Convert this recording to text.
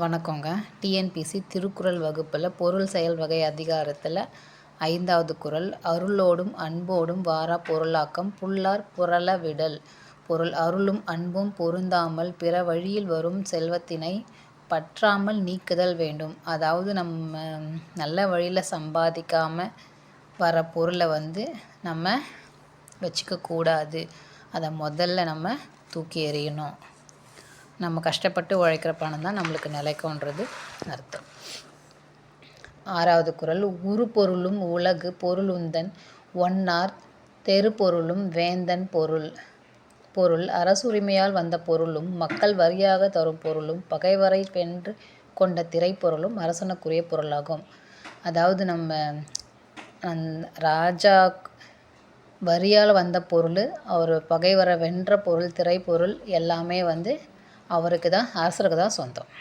வணக்கங்க. டிஎன்பிசி திருக்குறள் வகுப்பில் பொருள் செயல் வகை அதிகாரத்தில் 5வது குறள், அருளோடும் அன்போடும் வாரா பொருளாக்கம் புல்லார் புரள விடல். பொருள்: அருளும் அன்பும் பொருந்தாமல் பிற வழியில் வரும் செல்வத்தினை பற்றாமல் நீக்குதல் வேண்டும். அதாவது நம்ம நல்ல வழியில் சம்பாதிக்காமல் வர பொருளை நம்ம வச்சுக்கக்கூடாது. அதை முதல்ல நம்ம தூக்கி எறியணும். நம்ம கஷ்டப்பட்டு உழைக்கிற பணம் தான் நம்மளுக்கு நிலைக்கும்ன்றது அர்த்தம். 6வது குறள், உரு பொருளும் உலகு பொருளுந்தன் ஒன்னார் தெரு பொருளும் வேந்தன் பொருள். பொருள்: அரசுரிமையால் வந்த பொருளும் மக்கள் வரியாக தரும் பொருளும் பகைவரை வென்று கொண்ட திறைப்பொருளும் அரசனுக்குரிய பொருளாகும். அதாவது நம்ம ராஜா வரியால் வந்த பொருள், அவர் பகைவரை வென்ற பொருள், திரைப்பொருள் எல்லாமே அவருக்கு தான், அரசருக்கு தான் சொந்தம்.